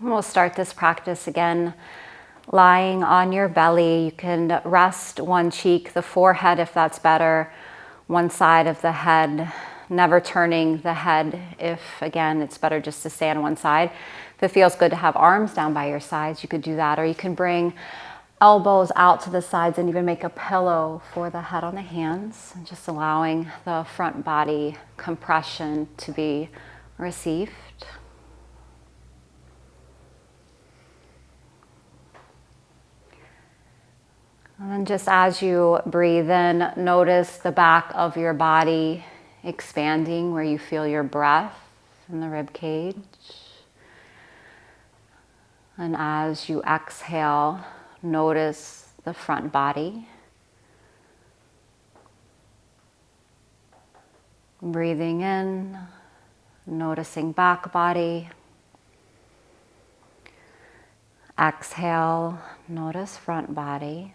We'll start this practice again lying on your belly. You can rest one cheek, the forehead if that's better, one side of the head, never turning the head if, again, it's better just to stay on one side. If it feels good to have arms down by your sides, you could do that. Or you can bring elbows out to the sides and even make a pillow for the head on the hands, and just allowing the front body compression to be received. And then just as you breathe in, notice the back of your body expanding where you feel your breath in the rib cage. And as you exhale, notice the front body. Breathing in, noticing back body. Exhale, notice front body.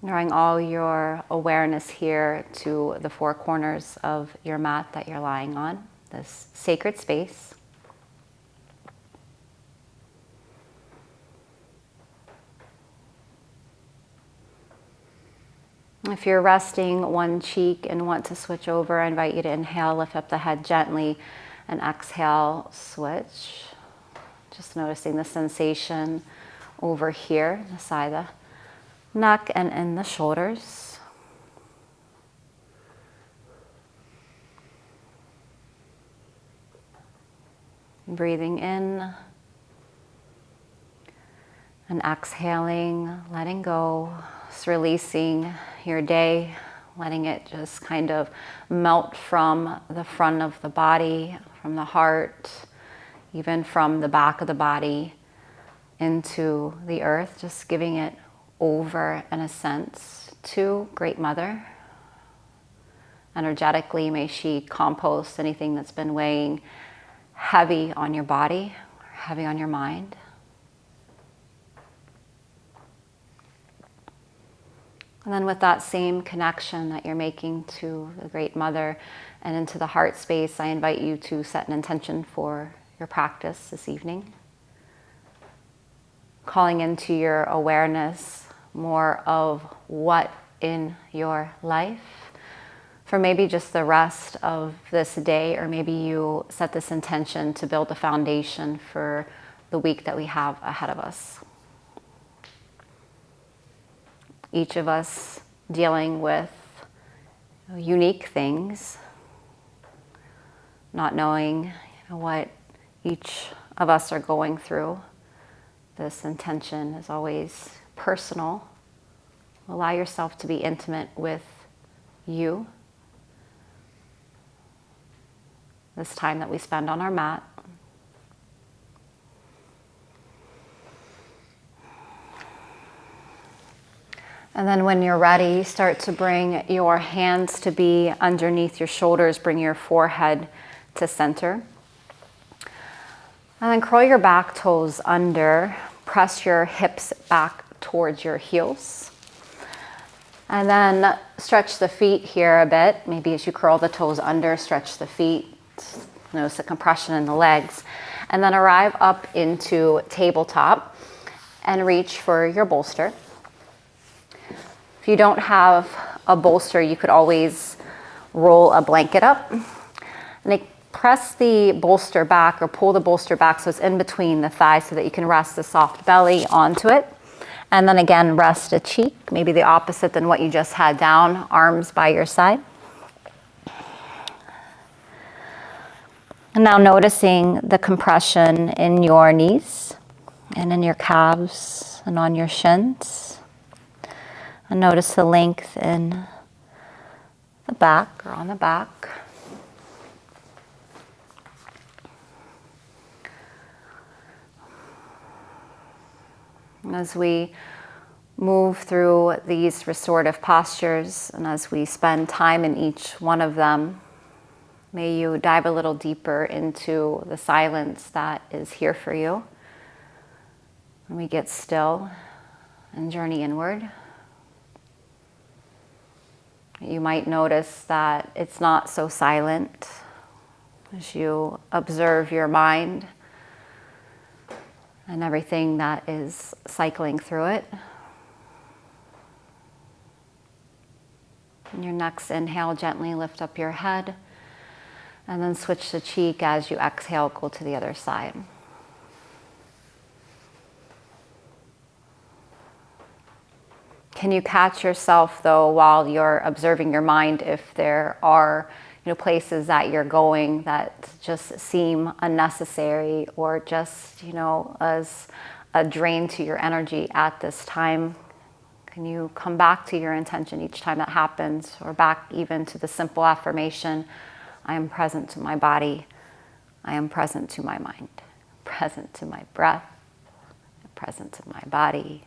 Drawing all your awareness here to the four corners of your mat that you're lying on, this sacred space. If you're resting one cheek and want to switch over, I invite you to inhale, lift up the head gently, and exhale, switch. Just noticing the sensation over here, the side of the neck and in the shoulders. Breathing in and exhaling, letting go, just releasing your day, letting it just kind of melt from the front of the body, from the heart, even from the back of the body into the earth, just giving it over, in a sense, to Great Mother. Energetically, may she compost anything that's been weighing heavy on your body, or heavy on your mind. And then with that same connection that you're making to the Great Mother and into the heart space, I invite you to set an intention for your practice this evening. Calling into your awareness more of what in your life, for maybe just the rest of this day, or maybe you set this intention to build a foundation for the week that we have ahead of us. Each of us dealing with unique things, not knowing what each of us are going through. This intention is always personal. Allow yourself to be intimate with you. This time that we spend on our mat. And then when you're ready, start to bring your hands to be underneath your shoulders. Bring your forehead to center. And then curl your back toes under. Press your hips back towards your heels. And then stretch the feet here a bit. Maybe as you curl the toes under, stretch the feet. Notice the compression in the legs. And then arrive up into tabletop and reach for your bolster. If you don't have a bolster, you could always roll a blanket up. And press the bolster back, or pull the bolster back so it's in between the thighs, so that you can rest the soft belly onto it. And then again, rest a cheek, maybe the opposite than what you just had down, arms by your side. And now noticing the compression in your knees and in your calves and on your shins. And notice the length in the back, or on the back. As we move through these restorative postures, and as we spend time in each one of them, may you dive a little deeper into the silence that is here for you. And we get still and journey inward. You might notice that it's not so silent. as you observe your mind and everything that is cycling through it. In your next inhale, gently lift up your head and then switch the cheek. As you exhale, go to the other side. Can you catch yourself, though, while you're observing your mind, if there are places that you're going that just seem unnecessary or just, as a drain to your energy at this time? Can you come back to your intention each time that happens, or back even to the simple affirmation, I am present to my body, I am present to my mind, present to my breath, present to my body,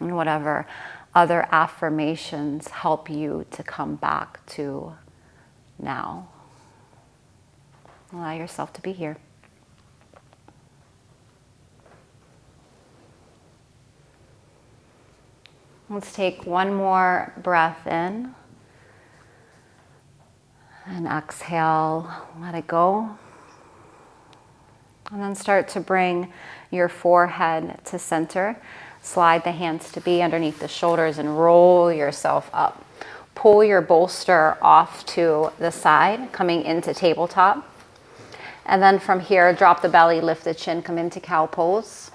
and whatever other affirmations help you to come back to now. Allow yourself to be here. Let's take one more breath in and exhale, let it go. And then start to bring your forehead to center. Slide the hands to be underneath the shoulders and roll yourself up. Pull your bolster off to the side, coming into tabletop. And then from here, drop the belly, lift the chin, come into cow pose.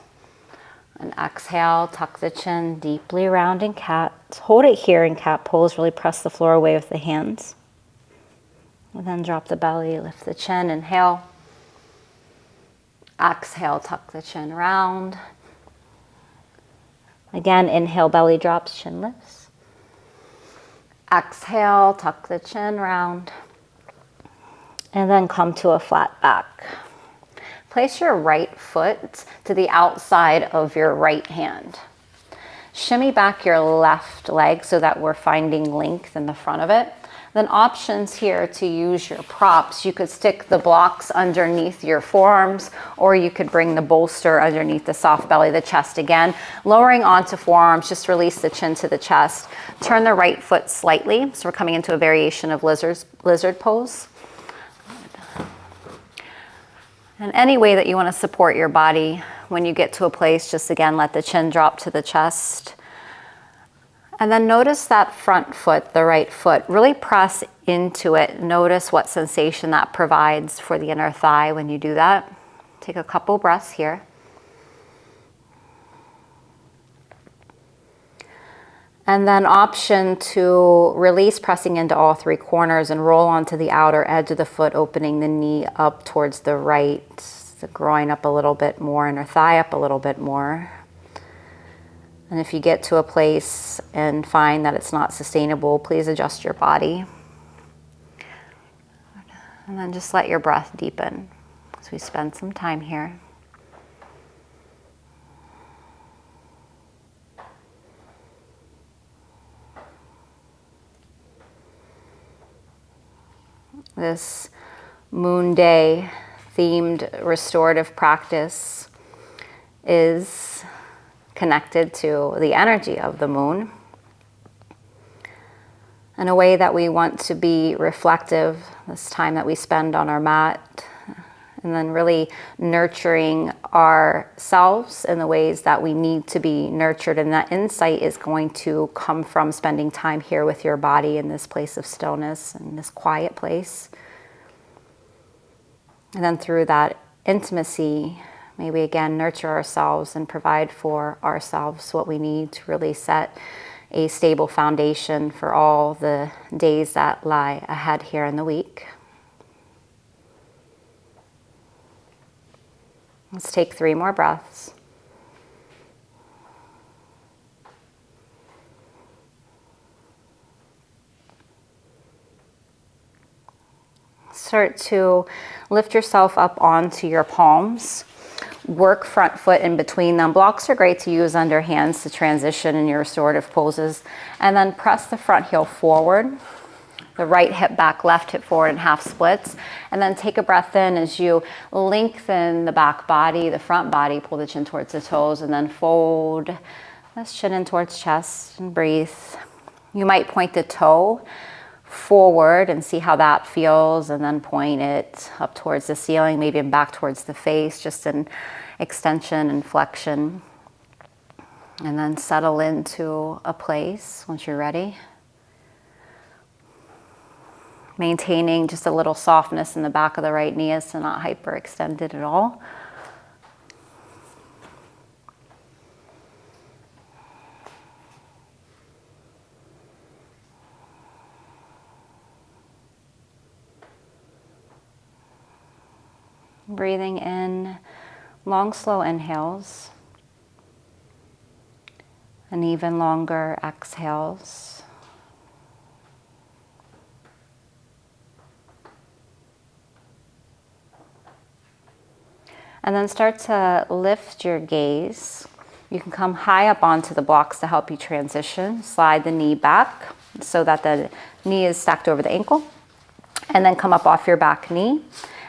And exhale, tuck the chin deeply around in cat. Hold it here in cat pose, really press the floor away with the hands. And then drop the belly, lift the chin, inhale. Exhale, tuck the chin round. Again, inhale, belly drops, chin lifts. Exhale, tuck the chin round. And then come to a flat back. Place your right foot to the outside of your right hand. Shimmy back your left leg so that we're finding length in the front of it. Then options here to use your props. You could stick the blocks underneath your forearms, or you could bring the bolster underneath the soft belly, the chest again. Lowering onto forearms, just release the chin to the chest. Turn the right foot slightly. So we're coming into a variation of lizard pose. And any way that you want to support your body, when you get to a place, just again, let the chin drop to the chest. And then notice that front foot, the right foot. Really press into it. Notice what sensation that provides for the inner thigh when you do that. Take a couple breaths here. And then option to release, pressing into all three corners and roll onto the outer edge of the foot, opening the knee up towards the right, the groin up a little bit more, inner thigh up a little bit more. And if you get to a place and find that it's not sustainable, please adjust your body. And then just let your breath deepen as we spend some time here. This moon day themed restorative practice is connected to the energy of the moon in a way that we want to be reflective this time that we spend on our mat, and then really nurturing ourselves in the ways that we need to be nurtured. And that insight is going to come from spending time here with your body in this place of stillness, in this quiet place. And then through that intimacy, may we again nurture ourselves and provide for ourselves what we need to really set a stable foundation for all the days that lie ahead here in the week. Let's take 3 more breaths. Start to lift yourself up onto your palms. Work front foot in between them. Blocks are great to use under hands to transition in your restorative poses. And then press the front heel forward. The right hip back, left hip forward in half splits. And then take a breath in as you lengthen the back body, the front body, pull the chin towards the toes, and then fold this chin in towards chest and breathe. You might point the toe forward and see how that feels, and then point it up towards the ceiling, maybe back towards the face, just an extension and flexion. And then settle into a place once you're ready. Maintaining just a little softness in the back of the right knee as to not hyperextended at all. Breathing in long, slow inhales, and even longer exhales. And then start to lift your gaze. You can come high up onto the blocks to help you transition. Slide the knee back so that the knee is stacked over the ankle. And then come up off your back knee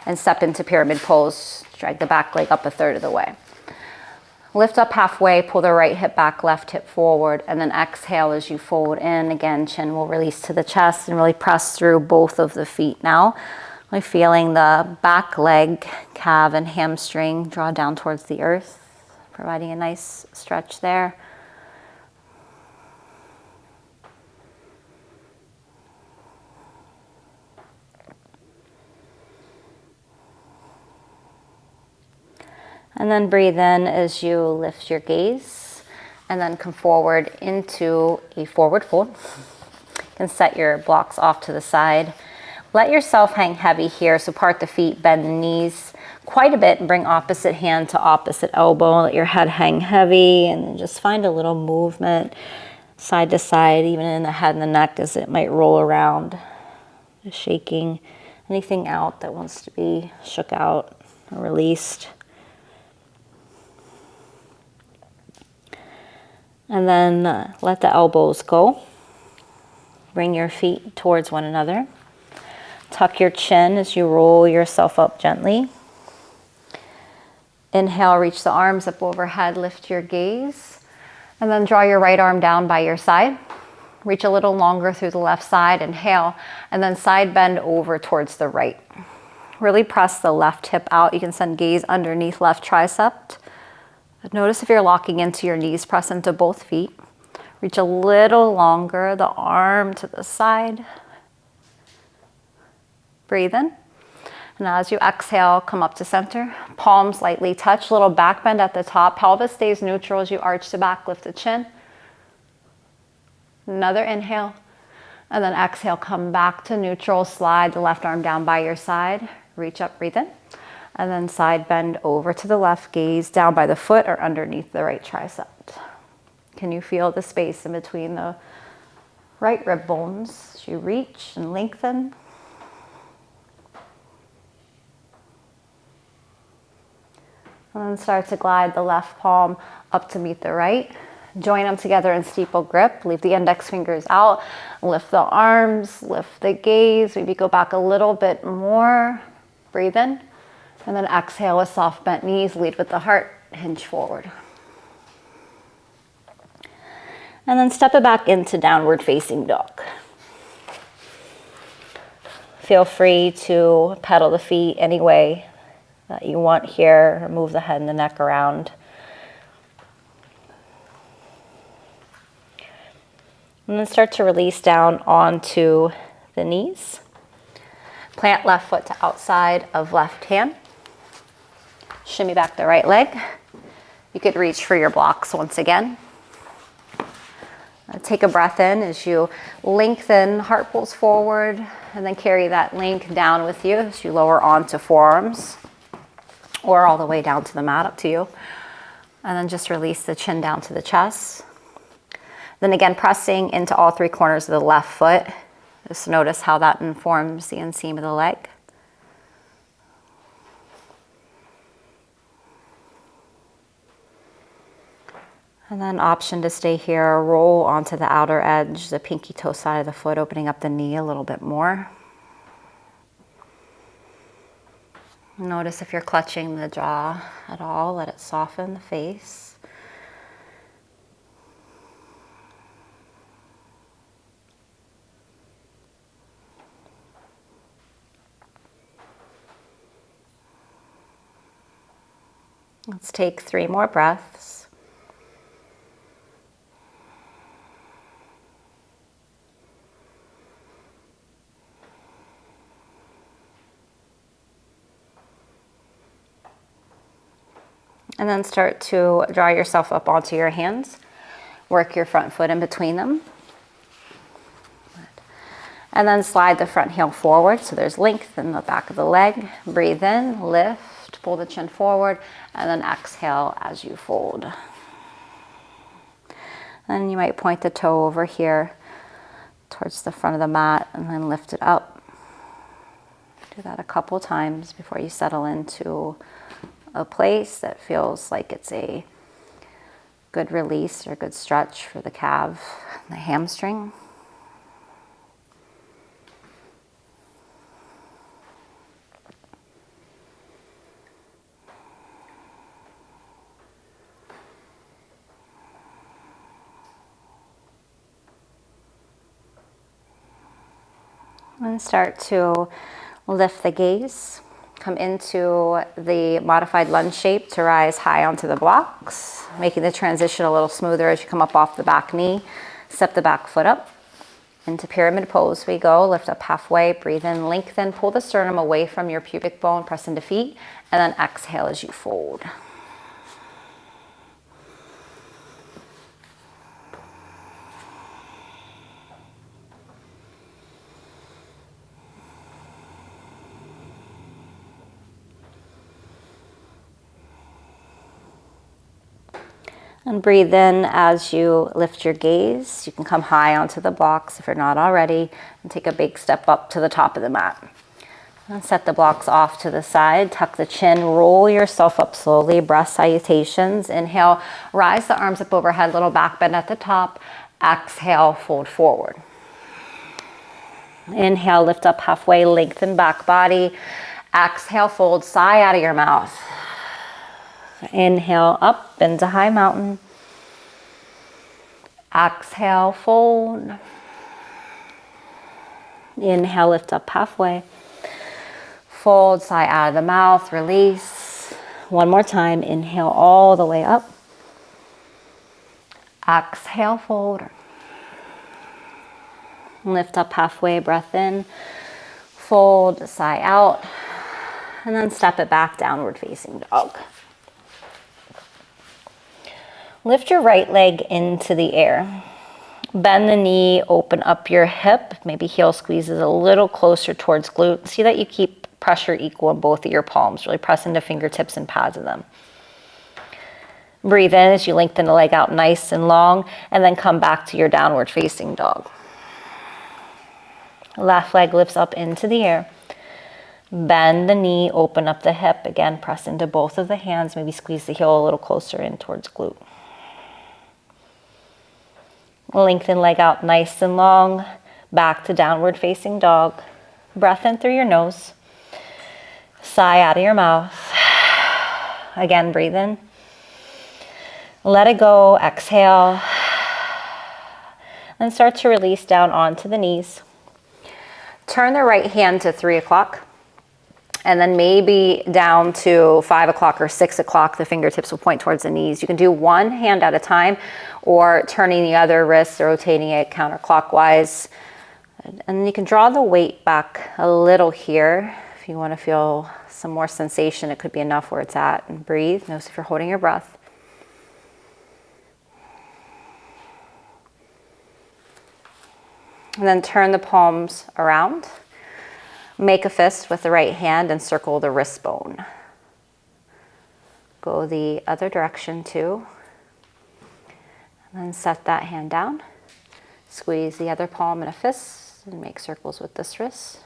and step into pyramid pose. Drag the back leg up a third of the way. Lift up halfway, pull the right hip back, left hip forward, and then exhale as you fold in. Again, chin will release to the chest and really press through both of the feet now. Really feeling the back leg, calf, and hamstring draw down towards the earth, providing a nice stretch there. And then breathe in as you lift your gaze, and then come forward into a forward fold. You can set your blocks off to the side. Let yourself hang heavy here, so part the feet, bend the knees quite a bit, and bring opposite hand to opposite elbow. Let your head hang heavy, and then just find a little movement side to side, even in the head and the neck as it might roll around. Just shaking anything out that wants to be shook out or released. And then let the elbows go. Bring your feet towards one another. Tuck your chin as you roll yourself up gently. Inhale, reach the arms up overhead, lift your gaze. And then draw your right arm down by your side. Reach a little longer through the left side, inhale, and then side bend over towards the right. Really press the left hip out. You can send gaze underneath left tricep. Notice if you're locking into your knees, press into both feet. Reach a little longer, the arm to the side. Breathe in. And as you exhale, come up to center. Palms lightly touch, little back bend at the top. Pelvis stays neutral as you arch the back, lift the chin. Another inhale. And then exhale, come back to neutral. Slide the left arm down by your side. Reach up, breathe in. And then side bend over to the left, gaze down by the foot or underneath the right tricep. Can you feel the space in between the right rib bones as you reach and lengthen? And then start to glide the left palm up to meet the right. Join them together in steeple grip. Leave the index fingers out. Lift the arms, lift the gaze. Maybe go back a little bit more. Breathe in. And then exhale with soft bent knees, lead with the heart, hinge forward. And then step it back into downward facing dog. Feel free to pedal the feet any way that you want here, or move the head and the neck around. And then start to release down onto the knees. Plant left foot to outside of left hand. Shimmy back the right leg. You could reach for your blocks once again. Take a breath in as you lengthen, heart pulls forward, and then carry that length down with you as you lower onto forearms or all the way down to the mat, up to you. And then just release the chin down to the chest. Then again, pressing into all three corners of the left foot. Just notice how that informs the inseam of the leg. And then option to stay here, roll onto the outer edge, the pinky toe side of the foot, opening up the knee a little bit more. Notice if you're clutching the jaw at all, let it soften the face. Let's take 3 more breaths. And then start to draw yourself up onto your hands. Work your front foot in between them. And then slide the front heel forward so there's length in the back of the leg. Breathe in, lift, pull the chin forward, and then exhale as you fold. Then you might point the toe over here towards the front of the mat and then lift it up. Do that a couple times before you settle into a place that feels like it's a good release or good stretch for the calf and the hamstring. And start to lift the gaze. Come into the modified lunge shape to rise high onto the blocks, making the transition a little smoother as you come up off the back knee. Step the back foot up. Into pyramid pose we go. Lift up halfway, breathe in, lengthen, pull the sternum away from your pubic bone, press into feet, and then exhale as you fold. And breathe in as you lift your gaze. You can come high onto the blocks if you're not already, and take a big step up to the top of the mat. And set the blocks off to the side, tuck the chin, roll yourself up slowly, breath salutations. Inhale, rise the arms up overhead, little back bend at the top. Exhale, fold forward. Inhale, lift up halfway, lengthen back body. Exhale, fold, sigh out of your mouth. Inhale, up into high mountain. Exhale, fold. Inhale, lift up halfway. Fold, sigh out of the mouth, release. One more time, inhale all the way up. Exhale, fold. Lift up halfway, breath in. Fold, sigh out. And then step it back, downward facing dog. Lift your right leg into the air. Bend the knee, open up your hip. Maybe heel squeezes a little closer towards glute. See that you keep pressure equal in both of your palms. Really press into fingertips and pads of them. Breathe in as you lengthen the leg out nice and long, and then come back to your downward facing dog. Left leg lifts up into the air. Bend the knee, open up the hip. Again, press into both of the hands. Maybe squeeze the heel a little closer in towards glute. Lengthen leg out nice and long, back to downward facing dog. Breath in through your nose. Sigh out of your mouth. Again, breathe in. Let it go, exhale. And start to release down onto the knees. Turn the right hand to 3 o'clock. And then maybe down to 5 o'clock or 6 o'clock, the fingertips will point towards the knees. You can do one hand at a time, or turning the other wrist, rotating it counterclockwise. And then you can draw the weight back a little here. If you want to feel some more sensation, it could be enough where it's at. And breathe. Notice if you're holding your breath. And then turn the palms around. Make a fist with the right hand and circle the wrist bone. Go the other direction too. And then set that hand down. Squeeze the other palm in a fist and make circles with this wrist.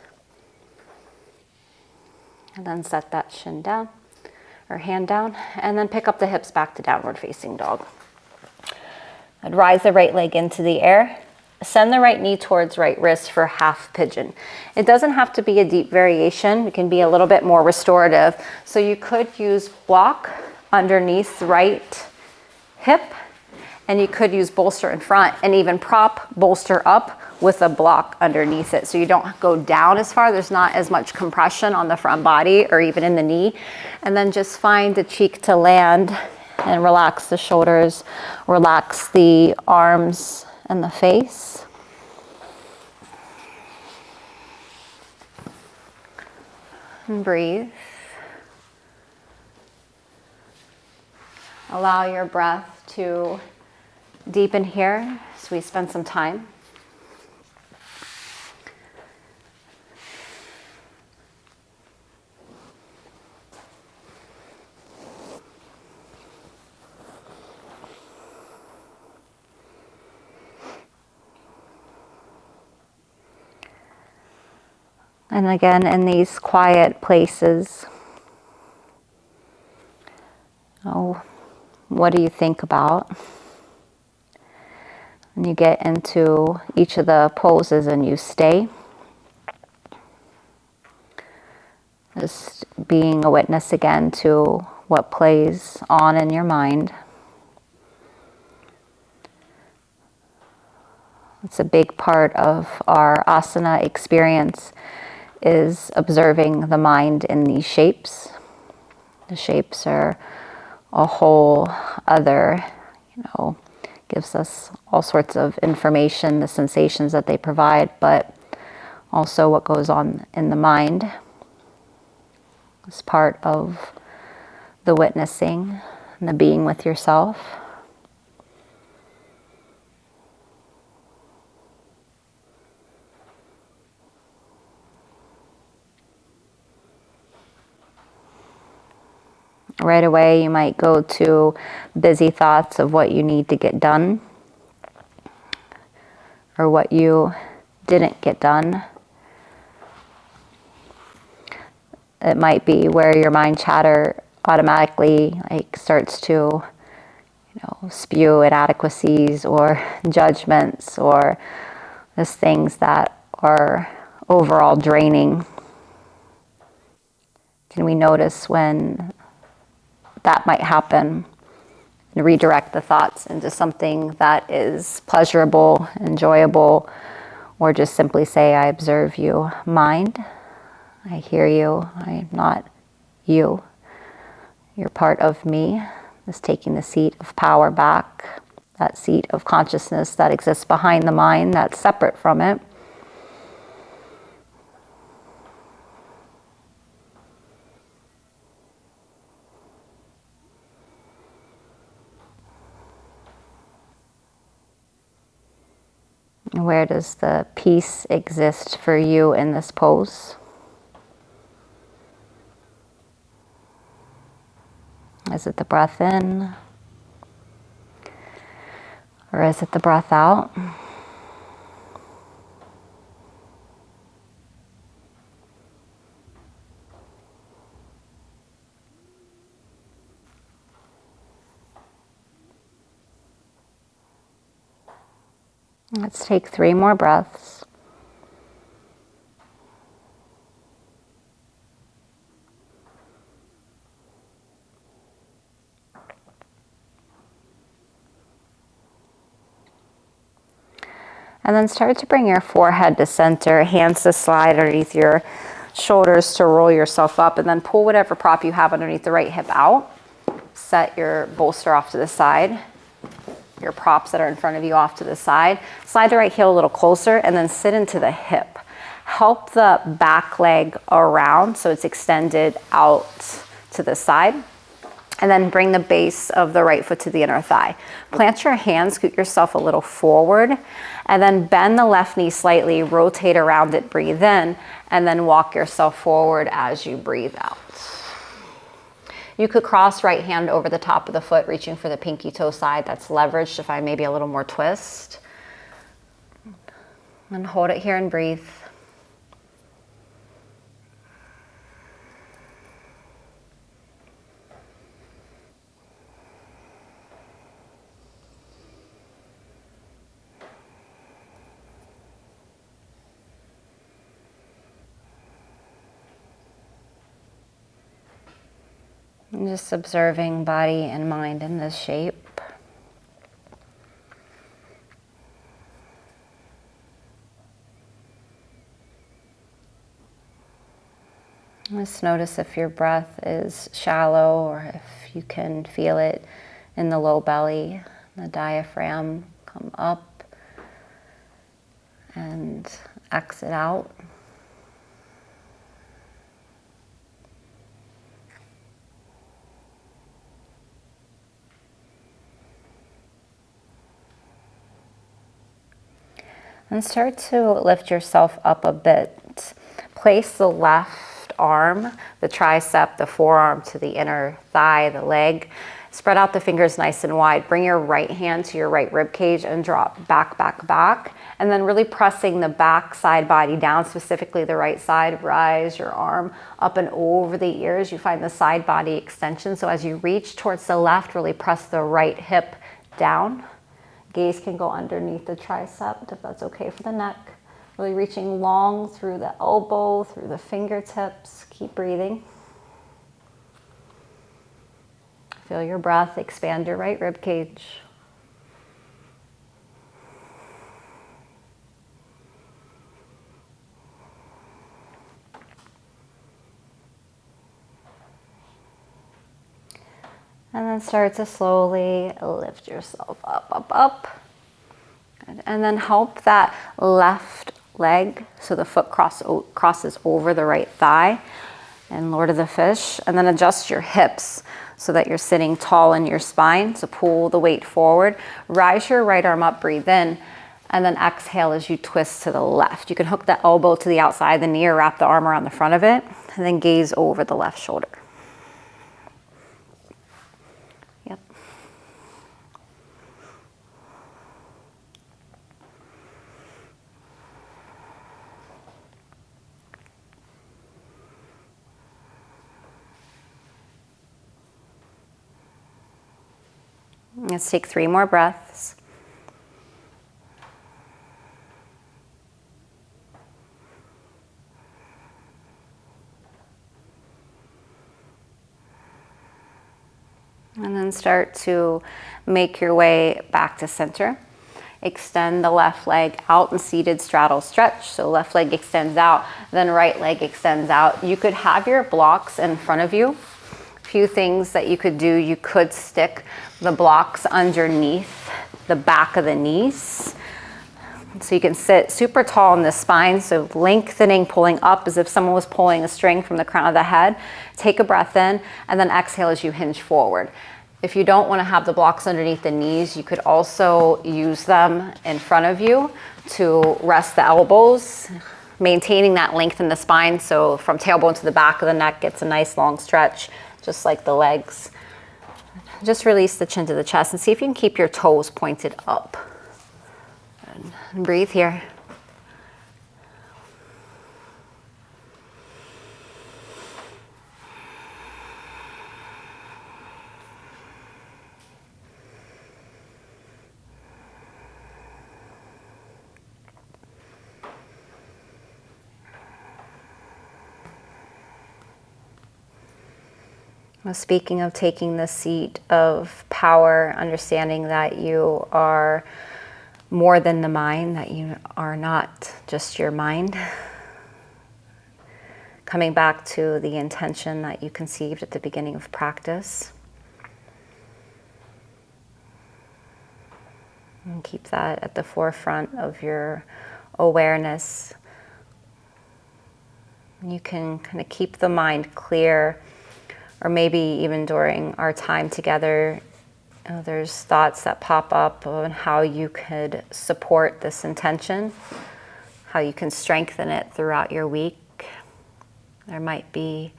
And then set that shin down or hand down, and then pick up the hips back to downward facing dog. I'd rise the right leg into the air. Send the right knee towards right wrist for half pigeon. It doesn't have to be a deep variation. It can be a little bit more restorative. So you could use block underneath right hip And you could use bolster in front and even prop bolster up with a block underneath it. So you don't go down as far. There's not as much compression on the front body or even in the knee. And then just find the cheek to land and relax the shoulders, relax the arms and the face. And breathe. Allow your breath to deepen here as we spend some time. And again, in these quiet places, what do you think about? And you get into each of the poses and you stay. Just being a witness again to what plays on in your mind. It's a big part of our asana experience, is observing the mind in these shapes. The shapes are a whole other, gives us all sorts of information, the sensations that they provide, but also what goes on in the mind is part of the witnessing and the being with yourself. Right away, you might go to busy thoughts of what you need to get done or what you didn't get done. It might be where your mind chatter automatically starts to, spew inadequacies or judgments or just things that are overall draining. Can we notice when that might happen and redirect the thoughts into something that is pleasurable, enjoyable, or just simply say, I observe you, mind. I hear you. I'm not you. You're part of me. Just taking the seat of power back, that seat of consciousness that exists behind the mind that's separate from it. Where does the peace exist for you in this pose? Is it the breath in? Or is it the breath out? Let's take 3 more breaths. And then start to bring your forehead to center, hands to slide underneath your shoulders to roll yourself up, and then pull whatever prop you have underneath the right hip out. Set your bolster off to the side, your props that are in front of you off to the side. Slide the right heel a little closer and then sit into the hip. Help the back leg around so it's extended out to the side. And then bring the base of the right foot to the inner thigh. Plant your hands, scoot yourself a little forward, and then bend the left knee slightly, rotate around it, breathe in, and then walk yourself forward as you breathe out. You could cross right hand over the top of the foot, reaching for the pinky toe side. That's leveraged to find maybe a little more twist. And hold it here and breathe. And just observing body and mind in this shape. Just notice if your breath is shallow or if you can feel it in the low belly, the diaphragm come up and exit out. And start to lift yourself up a bit. Place the left arm, the tricep, the forearm to the inner thigh, the leg. Spread out the fingers nice and wide. Bring your right hand to your right rib cage and drop back, back, back. And then really pressing the back side body down, specifically the right side. Rise your arm up and over the ears. You find the side body extension. So as you reach towards the left, really press the right hip down. Gaze can go underneath the tricep if that's okay for the neck. Really reaching long through the elbow, through the fingertips. Keep breathing. Feel your breath, expand your right rib cage. And then start to slowly lift yourself up, up, up. And then help that left leg, so the foot crosses over the right thigh, and Lord of the Fish. And then adjust your hips so that you're sitting tall in your spine. So pull the weight forward. Rise your right arm up, breathe in, and then exhale as you twist to the left. You can hook the elbow to the outside of the knee or wrap the arm around the front of it, and then gaze over the left shoulder. Yep. Let's take 3 more breaths. And then start to make your way back to center. Extend the left leg out in seated straddle stretch. So left leg extends out, then right leg extends out. You could have your blocks in front of you. A few things that you could do. You could stick the blocks underneath the back of the knees. So you can sit super tall in the spine, so lengthening, pulling up as if someone was pulling a string from the crown of the head. Take a breath in, and then exhale as you hinge forward. If you don't want to have the blocks underneath the knees, you could also use them in front of you to rest the elbows, maintaining that length in the spine, so from tailbone to the back of the neck gets a nice long stretch, just like the legs. Just release the chin to the chest and see if you can keep your toes pointed up. And breathe here. Well, speaking of taking the seat of power, understanding that you are more than the mind, that you are not just your mind. Coming back to the intention that you conceived at the beginning of practice. And keep that at the forefront of your awareness. You can kind of keep the mind clear, or maybe even during our time together, there's thoughts that pop up on how you could support this intention, how you can strengthen it throughout your week. There might be,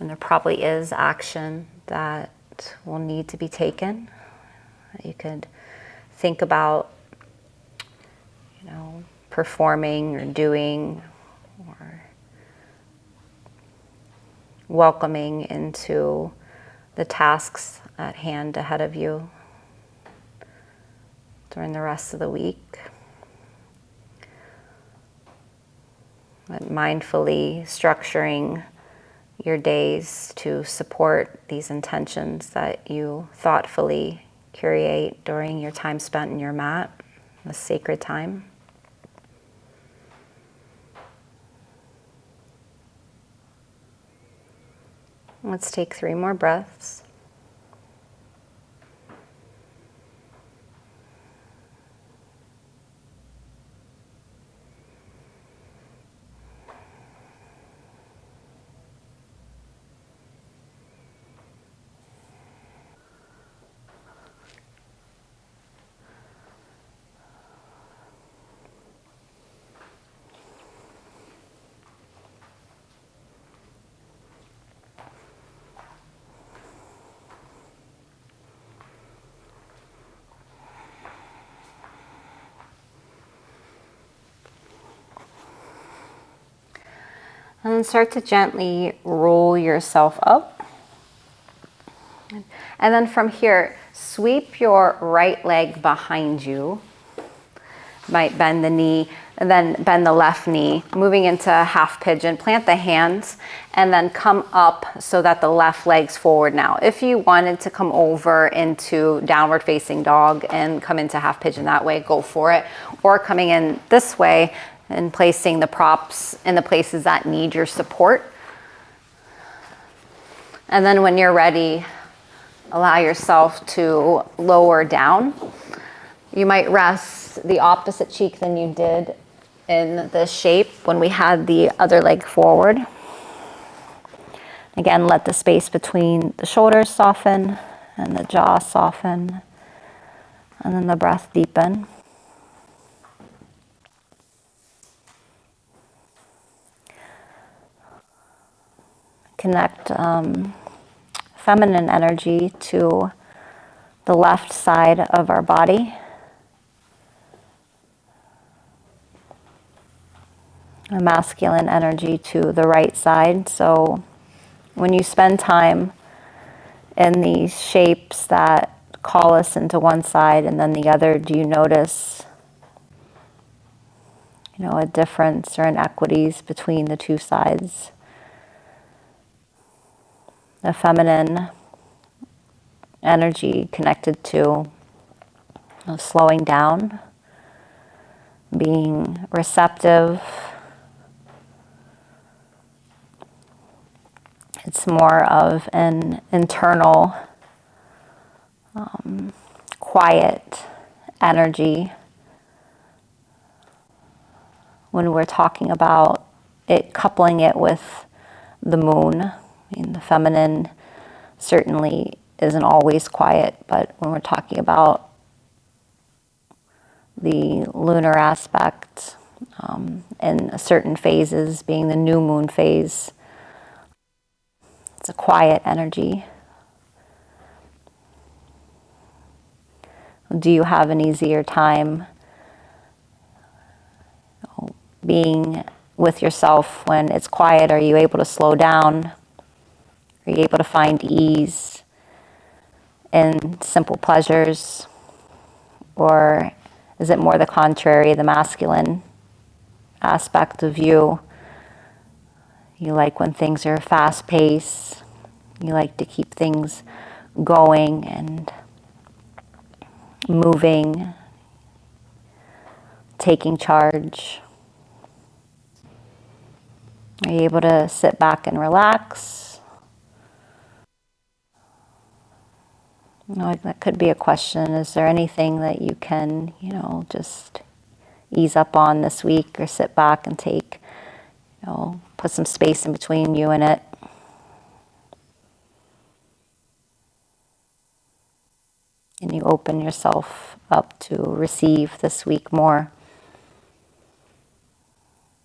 and there probably is, action that will need to be taken. You could think about, performing or doing or welcoming into the tasks at hand ahead of you during the rest of the week. But mindfully structuring your days to support these intentions that you thoughtfully curate during your time spent in your mat, the sacred time. Let's take 3 more breaths. And then start to gently roll yourself up. And then from here, sweep your right leg behind you. Might bend the knee, and then bend the left knee, moving into half pigeon. Plant the hands and then come up so that the left leg's forward now. If you wanted to come over into downward facing dog and come into half pigeon that way, go for it. Or coming in this way and placing the props in the places that need your support. And then when you're ready, allow yourself to lower down. You might rest the opposite cheek than you did in the shape when we had the other leg forward. Again, let the space between the shoulders soften and the jaw soften, and then the breath deepen. Connect feminine energy to the left side of our body. A masculine energy to the right side. So when you spend time in these shapes that call us into one side and then the other, do you notice, a difference or inequities between the two sides? The feminine energy connected to slowing down, being receptive. It's more of an internal, quiet energy when we're talking about it, coupling it with the moon. The feminine certainly isn't always quiet, but when we're talking about the lunar aspect in certain phases, being the new moon phase, it's a quiet energy. Do you have an easier time being with yourself when it's quiet? Are you able to slow down? Are you able to find ease in simple pleasures? Or is it more the contrary, the masculine aspect of you? You like when things are fast-paced. You like to keep things going and moving, taking charge. Are you able to sit back and relax? That could be a question. Is there anything that you can, just ease up on this week, or sit back and take, put some space in between you and it? And you open yourself up to receive this week more,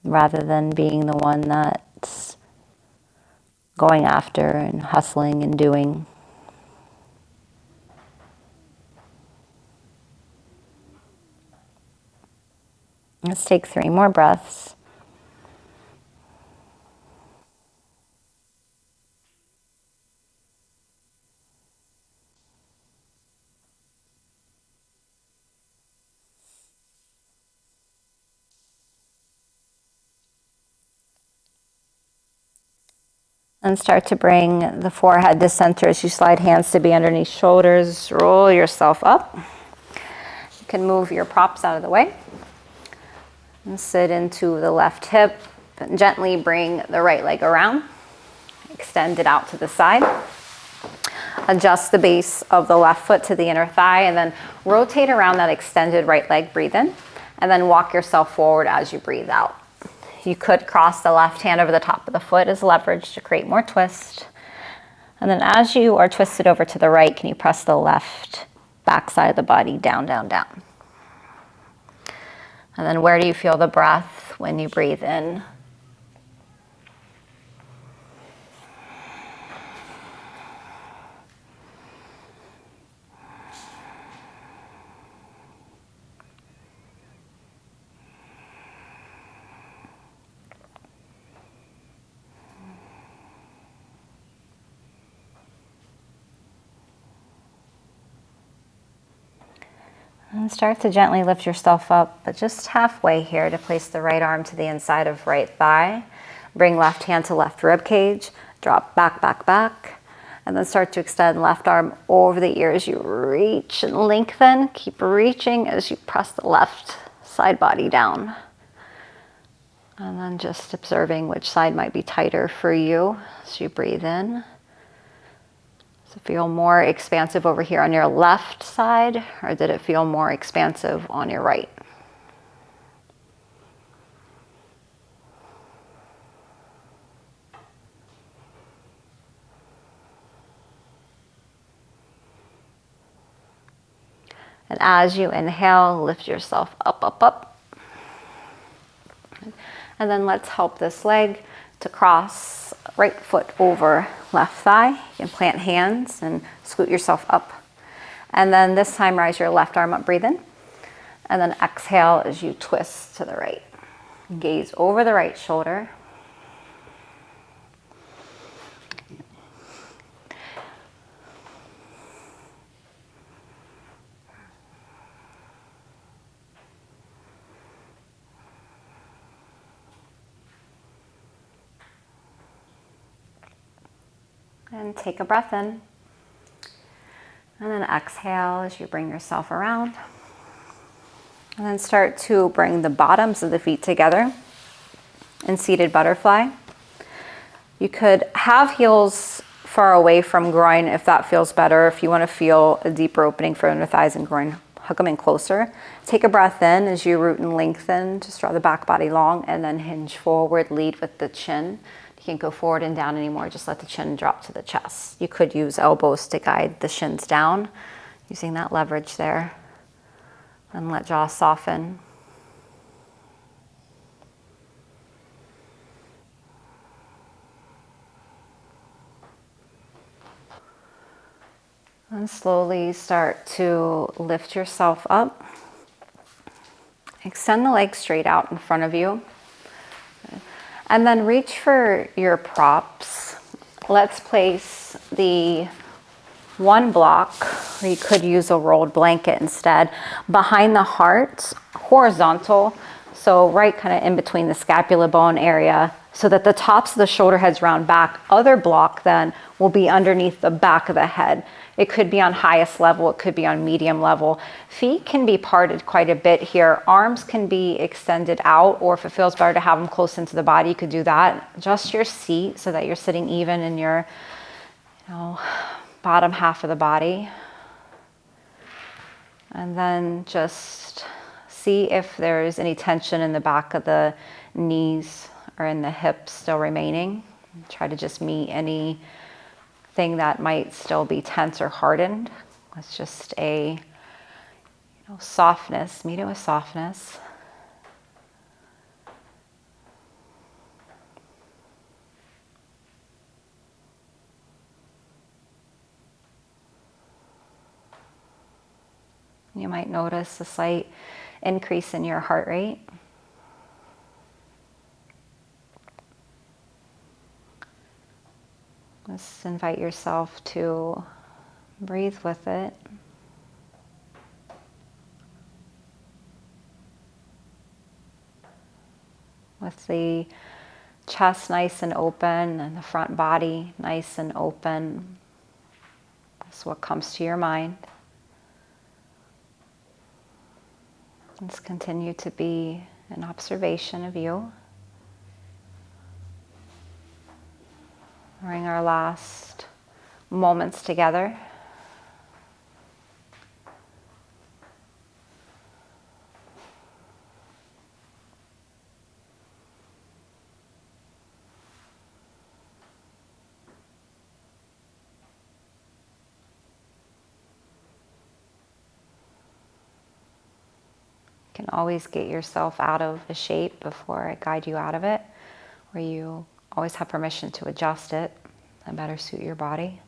rather than being the one that's going after and hustling and doing. Let's take 3 more breaths. And start to bring the forehead to center as you slide hands to be underneath shoulders. Roll yourself up. You can move your props out of the way. And sit into the left hip. Gently bring the right leg around. extend it out to the side. Adjust the base of the left foot to the inner thigh and then rotate around that extended right leg, breathe in, and then walk yourself forward as you breathe out. You could cross the left hand over the top of the foot as leverage to create more twist. And then as you are twisted over to the right, can you press the left back side of the body down, down, down. And then where do you feel the breath when you breathe in? And start to gently lift yourself up, but just halfway here to place the right arm to the inside of right thigh. Bring left hand to left rib cage, drop back, back, back, and then start to extend left arm over the ear as you reach and lengthen. Keep reaching as you press the left side body down. And then just observing which side might be tighter for you as you breathe in. So feel more expansive over here on your left side, or did it feel more expansive on your right? And as you inhale, lift yourself up, up, up. And then let's help this leg to cross right foot over left thigh. You can plant hands and scoot yourself up. And then this time rise your left arm up, breathe in. And then exhale as you twist to the right. Gaze over the right shoulder. And take a breath in. And then exhale as you bring yourself around. And then start to bring the bottoms of the feet together in seated butterfly. You could have heels far away from groin if that feels better. If you want to feel a deeper opening for under thighs and groin, hug them in closer. Take a breath in as you root and lengthen. Just draw the back body long and then hinge forward, lead with the chin. You can't go forward and down anymore, just let the chin drop to the chest. You could use elbows to guide the shins down, using that leverage there. And let jaw soften. And slowly start to lift yourself up. Extend the legs straight out in front of you. And then reach for your props. Let's place the one block, or you could use a rolled blanket instead, behind the heart, horizontal, so right kind of in between the scapula bone area, so that the tops of the shoulder heads round back. Other block then will be underneath the back of the head. It could be on highest level, it could be on medium level. Feet can be parted quite a bit here. Arms can be extended out, or if it feels better to have them close into the body, you could do that. Adjust your seat so that you're sitting even in your, bottom half of the body. And then just see if there's any tension in the back of the knees or in the hips still remaining. Try to just meet anything that might still be tense or hardened. It's just a softness, meet it with softness. You might notice a slight increase in your heart rate. Just invite yourself to breathe with it. With the chest nice and open and the front body nice and open. That's what comes to your mind. Let's continue to be an observation of you. During our last moments together. You can always get yourself out of a shape before I guide you out of it, where you always have permission to adjust it and better suit your body.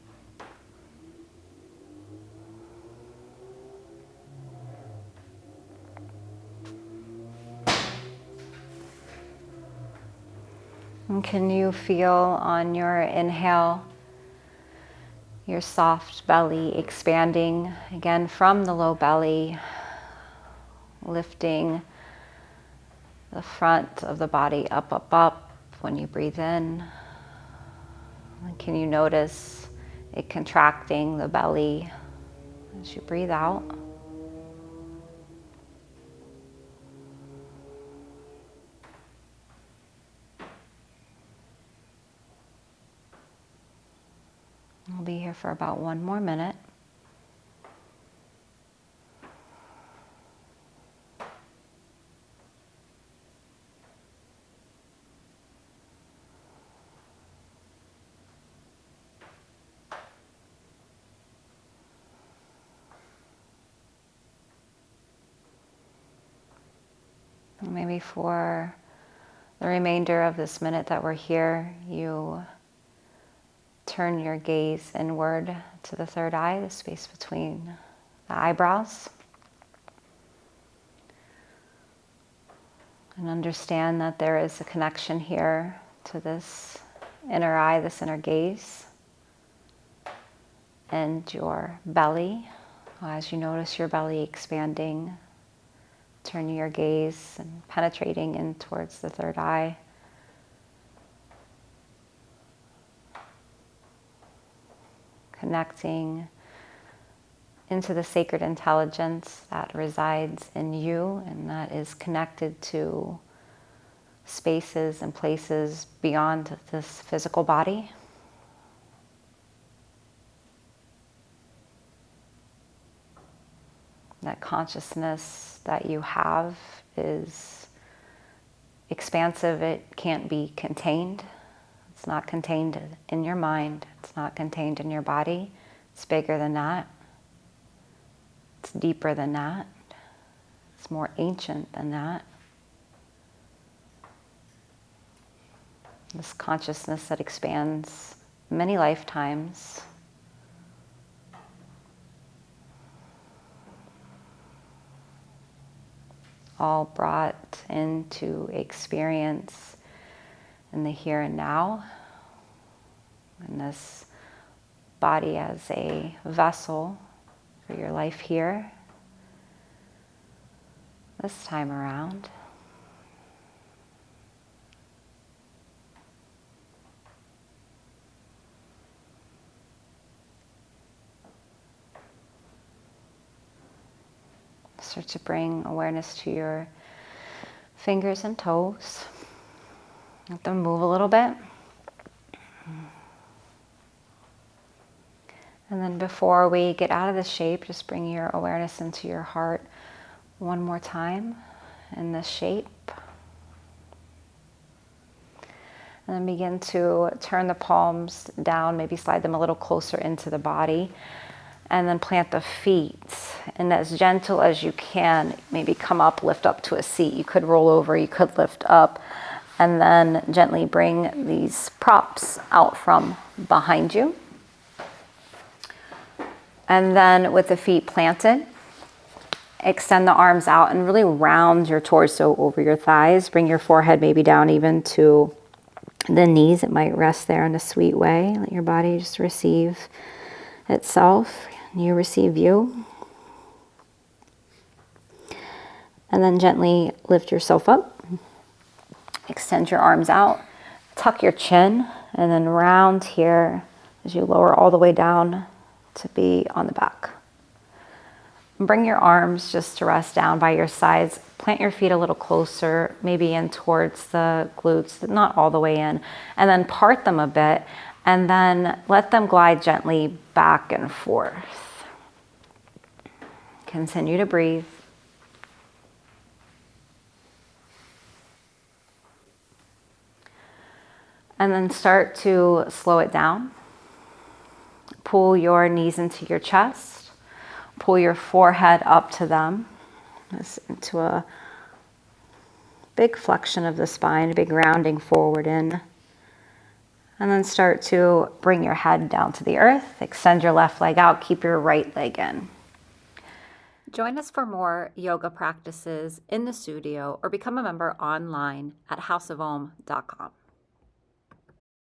And can you feel on your inhale your soft belly expanding again from the low belly, lifting the front of the body up, up, up when you breathe in. And can you notice it contracting the belly as you breathe out? I'll be here for about 1 more minute. Maybe for the remainder of this minute that we're here, you turn your gaze inward to the third eye, the space between the eyebrows. And understand that there is a connection here to this inner eye, this inner gaze, and your belly. As you notice your belly expanding, turning your gaze and penetrating in towards the third eye. Connecting into the sacred intelligence that resides in you and that is connected to spaces and places beyond this physical body. That consciousness that you have is expansive. It can't be contained. It's not contained in your mind. It's not contained in your body. It's bigger than that. It's deeper than that. It's more ancient than that. This consciousness that expands many lifetimes. All brought into experience in the here and now, in this body as a vessel for your life here, this time around. Start to bring awareness to your fingers and toes. Let them move a little bit. And then before we get out of this shape, just bring your awareness into your heart one more time in this shape. And then begin to turn the palms down, maybe slide them a little closer into the body. And then plant the feet. And as gentle as you can, maybe come up, lift up to a seat. You could roll over, you could lift up. And then gently bring these props out from behind you. And then with the feet planted, extend the arms out and really round your torso over your thighs. Bring your forehead maybe down even to the knees. It might rest there in a sweet way. Let your body just receive itself. You receive you. And then gently lift yourself up. Extend your arms out. Tuck your chin and then round here as you lower all the way down to be on the back. Bring your arms just to rest down by your sides. Plant your feet a little closer, maybe in towards the glutes, not all the way in. And then part them a bit And then let them glide gently back and forth. Continue to breathe. And then start to slow it down. Pull your knees into your chest. Pull your forehead up to them. This into a big flexion of the spine, a big rounding forward in. And then start to bring your head down to the earth. Extend your left leg out. Keep your right leg in. Join us for more yoga practices in the studio or become a member online at houseofaum.com.